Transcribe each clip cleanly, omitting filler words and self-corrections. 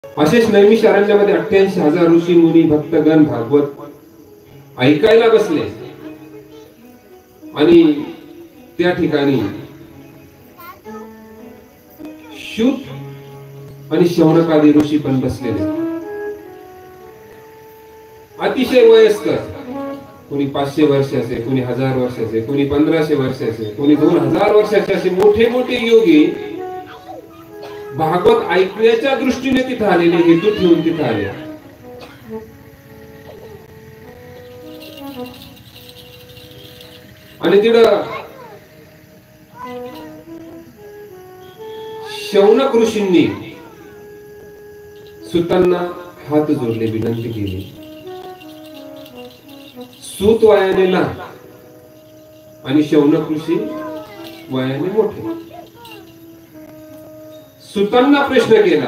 असेच नैमिषारण्यामध्ये 88,000 ऋषी मुनी भक्तगण भागवत ऐकायला बसले आणि त्या ठिकाणी शुक आणि शौनकादी ऋषी पण बसलेले, अतिशय वयस्कर, कोणी 500 वर्षाचे, कोणी 1000 वर्षाचे, कोणी 1500 वर्षाचे, कोणी 2000 वर्षाचे, असे मोठे मोठे योगी भागवत ऐकण्याच्या दृष्टीने तिथे आलेले, हेतू ठेवून तिथे आले. आणि तिथं शौनक ऋषींनी सुतांना हात जोडले, विनंती केली. सूत वयाने लहान आणि शौनक ऋषी वयाने मोठे. सुतांना प्रश्न केला,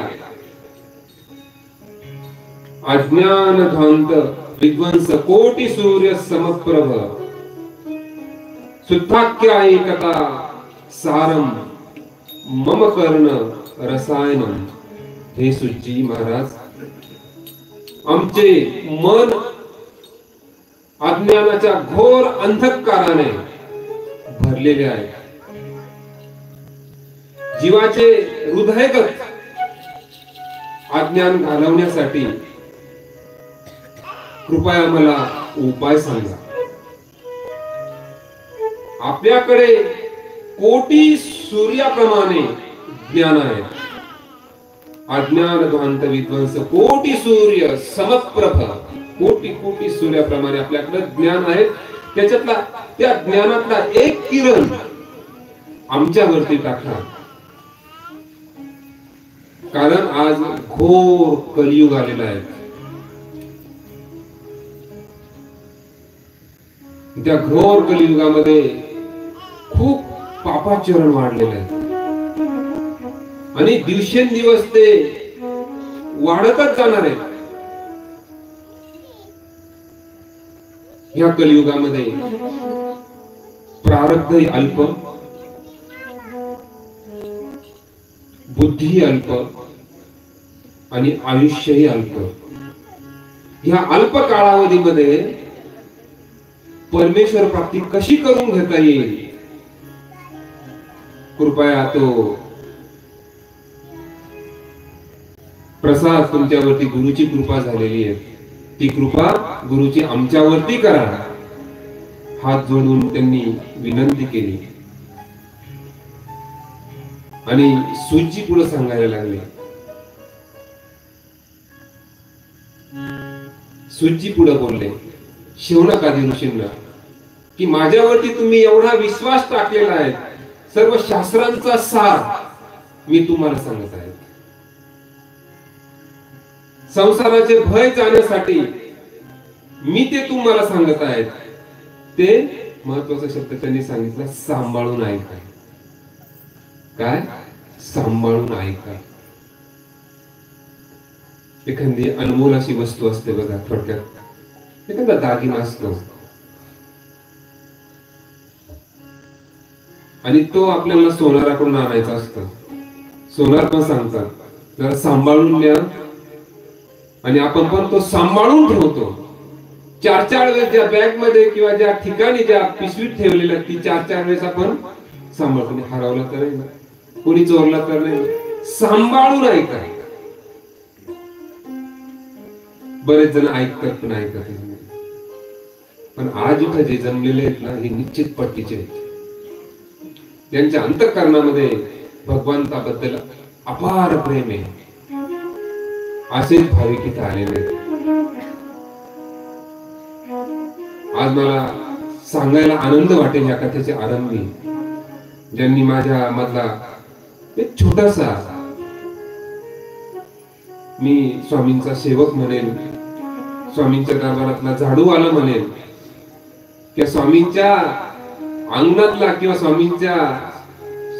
अज्ञान ध्वांत विध्वंस कोटी सूर्य समप्रभ सुताख्या एकता सारम मम कर्ण रसायनम. हे सुची महाराज, आमचे मन अज्ञानाच्या घोर अंधकाराने भरलेले आहे. जीवाचे हृदयगत अज्ञान घालवण्यासाठी कृपया मला उपाय सांगा. आपल्याकडे कोटी सूर्याप्रमाणे ज्ञान आहे. अज्ञान ध्वांत विध्वंस कोटी सूर्य समप्रभ, कोटी कोटी सूर्याप्रमाणे आपल्याकडे ज्ञान आहे. त्याच्यातला, त्या ज्ञानातला एक किरण आमच्यावरती टाका, कारण आज घोर कलियुग आलेला आहे. त्या घोर कलियुगामध्ये खूप पापाचरण वाढलेलं आहे आणि दिवसेंदिवस ते वाढतच जाणार आहे. या कलियुगामध्ये प्रारब्धही अल्प, बुद्धी अल्प आणि आयुष्यही अल्प. ह्या अल्प कालावधीमध्ये परमेश्वर प्राप्ती कशी करून घेता येईल, कृपया तो प्रसाद तुमच्यावरती गुरुची कृपा झालेली आहे, ती कृपा गुरुची आमच्यावरती करा. हात जोडून त्यांनी विनंती केली आणि सूजी पुढे सांगायला लागले. सूजी पुढे बोलले शौनकादी ऋषींना की माझ्यावरती तुम्ही एवढा विश्वास टाकलेला आहे, सर्व शास्त्रांचा सार मी तुम्हाला सांगत आहे. संसाराचे भय जाण्यासाठी मी ते तुम्हाला सांगत आहे. ते महत्वाचा शब्द त्यांनी सांगितला, सांभाळून ऐका. काय? सांभाळून ऐका. एखादी अनमोल अशी वस्तू असते बघा, थोडक्यात एखादा दागिना असतो आणि तो आपल्याला सोनाराकडून आणायचा असतो. सोनार पण सांगतात जरा सांभाळून द्या आणि आपण पण तो सांभाळून ठेवतो. 4-4 वेळेस ज्या बॅग मध्ये किंवा ज्या ठिकाणी ज्या पिशवीत ठेवलेल्या ती 4-4 वेळेस आपण सांभाळतो. हरवला तर नाही, कोणी चोरला तर नाही, सांभाळून ऐका. बरेच जण ऐकतात पण ऐकत नाही. पण आज इथं जे जमलेले आहेत ना, हे निश्चित पट्टीचे आहेत. त्यांच्या अंतःकरणामध्ये भगवंताबद्दल अपार प्रेम आहे. असेच भाविक इथे आलेले आहेत. आज मला सांगायला आनंद वाटेल या कथेचे आरंभी, ज्यांनी माझ्या मधला एक छोटासा, मी स्वामींचा सेवक म्हणेल, स्वामींच्या दरबारातला झाडूवाला म्हणेल, किंवा स्वामींच्या अंगणातला किंवा स्वामींच्या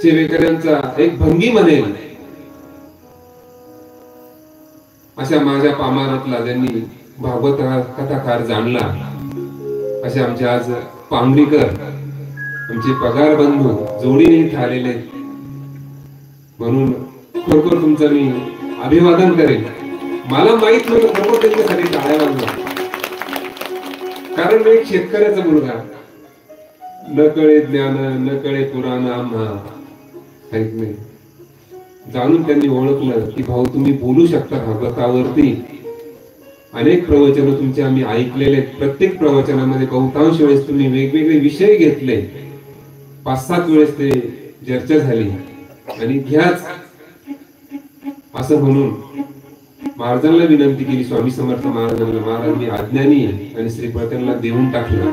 सेवेकऱ्यांचा एक भंगी म्हणेल, अशा माझ्या पामारातला ज्यांनी भागवत कथाकार जाणला, असे आमचे आज पांगरीकर, आमचे पगार बंधू जोडीने इथे आलेले. म्हणून खरोखर तुमचं मी अभिवादन करेन. मला माहित नव्हतं त्यांच्यासाठी टाळ्या वाजवा, कारण मी एक शेतकऱ्याचा मुलगा, न कळे ज्ञान न कळे पुराण आम्हा काहीच नाही. जाणून त्यांनी ओळखलं की भाऊ तुम्ही बोलू शकता भागवतावरती. अनेक प्रवचन तुमचे आम्ही ऐकलेले, प्रत्येक प्रवचनामध्ये बहुतांश वेळेस तुम्ही वेगवेगळे विषय घेतले, 5-7 वेळेस ते चर्चा झाली, आणि घ्याच असं म्हणून महाराजांना विनंती केली, स्वामी समर्थ महाराजांना. महाराजांनी अज्ञानी आणि श्रीफळ त्यांना देऊन टाकलं.